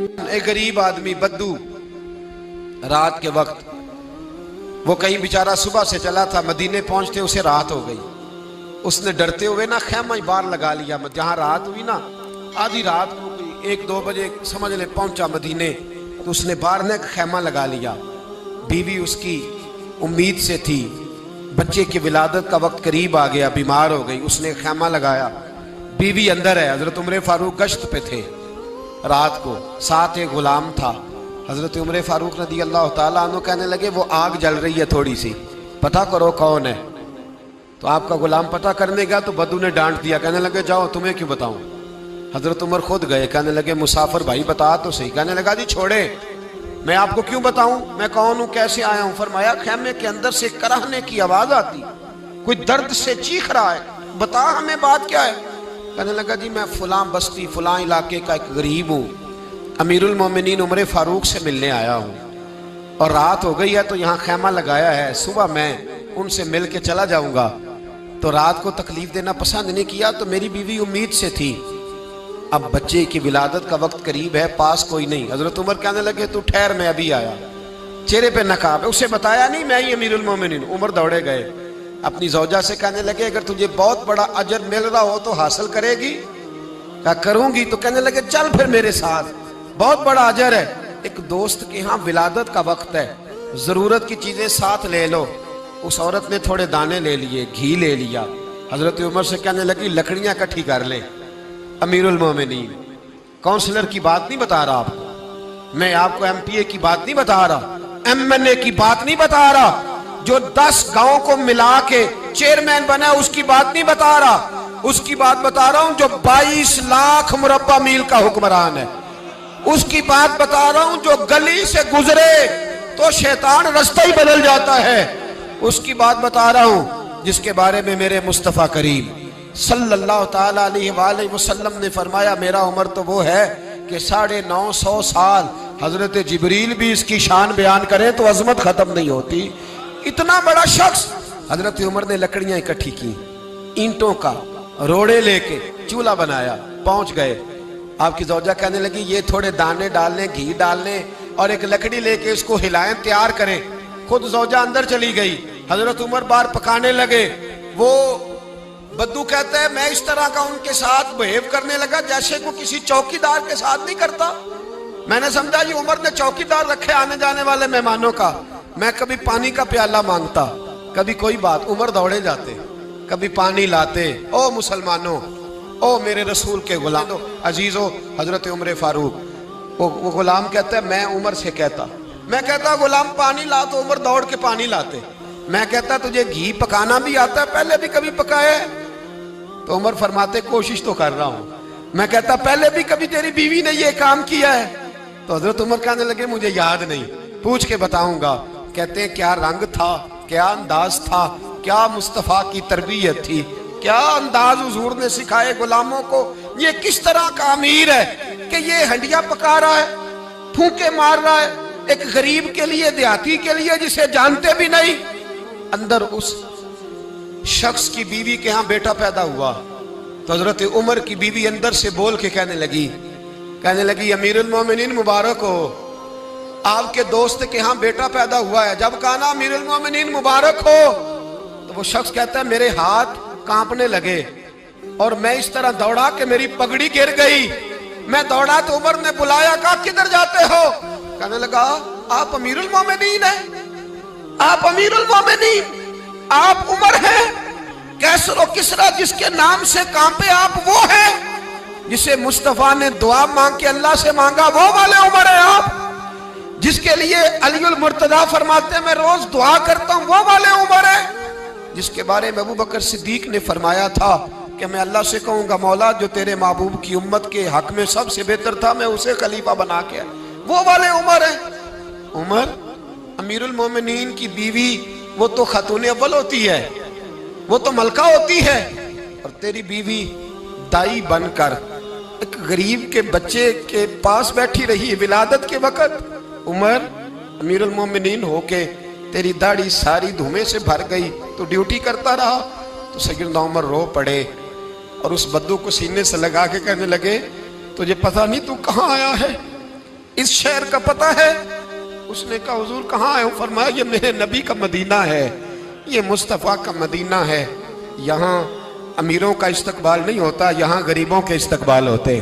एक गरीब आदमी बद्दू रात के वक्त वो कहीं बेचारा सुबह से चला था, मदीने पहुंचते उसे रात हो गई। उसने डरते हुए ना खैमा ही बाहर लगा लिया। जहां रात हुई ना, आधी रात को 1-2 बजे समझ ले पहुंचा मदीने, तो उसने बाहर ने खैमा लगा लिया। बीवी उसकी उम्मीद से थी, बच्चे की विलादत का वक्त करीब आ गया, बीमार हो गई, उसने खैमा लगाया। बीवी अंदर है, हजरत उमर फारूक गश्त पे थे रात को, साथ एक गुलाम था। हजरत उमर फारूक रज़ी अल्लाह ताला अन्हु कहने लगे वो आग जल रही है थोड़ी सी, पता करो कौन है। तो आपका गुलाम पता करने गया तो बद्दू ने डांट दिया, कहने लगे जाओ तुम्हें क्यों बताऊं। हजरत उमर खुद गए, कहने लगे मुसाफिर भाई बता तो सही। कहने लगा जी छोड़े, मैं आपको क्यों बताऊं, मैं कौन हूं, कैसे आया हूं। फरमाया खैमे के अंदर से कराहने की आवाज आती, कोई दर्द से चीख रहा है, बता हमें बात क्या है। कहने लगा जी मैं फलां बस्ती फलां इलाके का एक गरीब हूँ, अमीरुल मोमिनीन उमर फारूक से मिलने आया हूँ और रात हो गई है तो यहाँ खैमा लगाया है, सुबह मैं उनसे मिल के चला जाऊंगा। तो रात को तकलीफ देना पसंद नहीं किया, तो मेरी बीवी उम्मीद से थी, अब बच्चे की विलादत का वक्त करीब है, पास कोई नहीं। हजरत उमर कहने लगे तू ठहर, मैं अभी आया। चेहरे पे नकाब है, उसे बताया नहीं मैं ही अमीरुल मोमिनीन। उमर दौड़े गए, अपनी जौजा से कहने लगे अगर तुझे बहुत बड़ा अजर मिल रहा हो तो हासिल करेगी। क्या करूंगी। तो कहने लगे चल फिर मेरे साथ, बहुत बड़ा अजर है। एक दोस्त के यहाँ विलादत का वक्त है, जरूरत की चीजें साथ ले लो। उस औरत ने थोड़े दाने ले लिए, घी ले लिया। हजरत उमर से कहने लगी लकड़ियां इकट्ठी कर ले। अमीरुल मोमिनीन, काउंसलर की बात नहीं बता रहा आपको, मैं आपको एमपीए की बात नहीं बता रहा, एमएनए की बात नहीं बता रहा, जो 10 गांव को मिला के चेयरमैन बना उसकी बात नहीं बता रहा, उसकी बात बता रहा हूं जो 22 लाख मुरब्बा मील का हुक्मरान है। उसकी बात बता रहा हूं जो गली से गुजरे तो शैतान रास्ता ही बदल जाता है। उसकी बात बता रहा हूं जिसके बारे में मेरे मुस्तफा करीम सल्लल्लाहु ताला अलैहि वसल्लम ने फरमाया मेरा उम्र तो वो है कि 950 साल हजरत जिब्रील भी इसकी शान बयान करें तो अजमत खत्म नहीं होती। इतना बड़ा शख्स। हजरत उमर ने लकड़ियां इकट्ठी की, ईंटों का रोड़े लेके चूल्हा बनाया, पहुंच गए। आपकी जौजा कहने लगी ये थोड़े दाने डालने, घी डालने और एक लकड़ी लेके इसको हिलाएं, तैयार करें। खुद जौजा अंदर चली गई, हजरत उमर बाहर पकाने लगे। वो बद्दू कहता है मैं इस तरह का उनके साथ बिहेव करने लगा जैसे को किसी चौकीदार के साथ नहीं करता। मैंने समझा ये उमर ने चौकीदार रखे आने जाने वाले मेहमानों का। मैं कभी पानी का प्याला मांगता, कभी कोई बात, उमर दौड़े जाते, कभी पानी लाते। ओ मुसलमानों, ओ मेरे रसूल के गुलाम अजीजो हजरत उमर फारूक। वो गुलाम कहता है मैं उमर से कहता, मैं कहता गुलाम पानी ला, तो उमर दौड़ के पानी लाते। मैं कहता तुझे घी पकाना भी आता है, पहले भी कभी पकाया है? तो उमर फरमाते कोशिश तो कर रहा हूं। मैं कहता पहले भी कभी तेरी बीवी ने ये काम किया है? तो हजरत उमर कहने लगे मुझे याद नहीं, पूछ के बताऊंगा। कहते हैं क्या रंग था, क्या अंदाज था, क्या मुस्तफा की तरबियत थी, क्या अंदाज हुजूर ने सिखाए गुलामों को। ये किस तरह का अमीर है कि ये हंडिया पका रहा है, फूंके मार रहा है एक गरीब के लिए, देहाती के लिए जिसे जानते भी नहीं। अंदर उस शख्स की बीवी के यहाँ बेटा पैदा हुआ तो हजरत उमर की बीवी अंदर से बोल के कहने लगी अमीरुल मोमिनीन मुबारक हो, आपके दोस्त के यहाँ बेटा पैदा हुआ है। जब कहा ना अमीरुल मोमिनीन मुबारक हो, तो वो शख्स कहता है मेरे हाथ कांपने लगे और मैं इस तरह दौड़ा कि मेरी पगड़ी गिर गई। मैं दौड़ा तो उमर ने बुलाया, कहा किधर जाते हो? कहने लगा आप अमीरुल मोमिनीन हैं, आप अमीरुल मोमिनीन, आप उमर हैं। कैसर और किसरा जिसके नाम से कांपे आप वो हैं, जिसे मुस्तफा ने दुआ मांग के अल्लाह से मांगा वो वाले उमर हैं आप, जिसके लिए अलीउल मुर्तजा फरमाते हैं मैं रोज दुआ करता हूं वो वाले उमर हैं, जिसके बारे में अबू बकर सिद्दीक ने फरमाया था कि मैं अल्लाह से कहूंगा मौला जो तेरे महबूब की उम्मत के हक में सबसे बेहतर था मैं उसे खलीफा बना के, वो वाले उमर हैं। उमर अमीरुल मोमिनीन की बीवी वो तो खातून अव्वल होती है, वो तो मलका होती है, और तेरी बीवी दाई बनकर एक गरीब के बच्चे के पास बैठी रही विलादत के वक्त। उमर अमीरुल मोमिनीन होके तेरी दाढ़ी सारी धुएं से भर गई तो ड्यूटी करता रहा। तो सैयदना उमर रो पड़े और उस बद्दू को सीने से लगा के कहने लगे तुझे पता नहीं तू कहाँ आया है, इस शहर का पता है? उसने कहा हुजूर कहाँ है? फरमाया ये मेरे नबी का मदीना है, ये मुस्तफ़ा का मदीना है। यहाँ अमीरों का इस्तकबाल नहीं होता, यहाँ गरीबों के इस्तकबाल होते।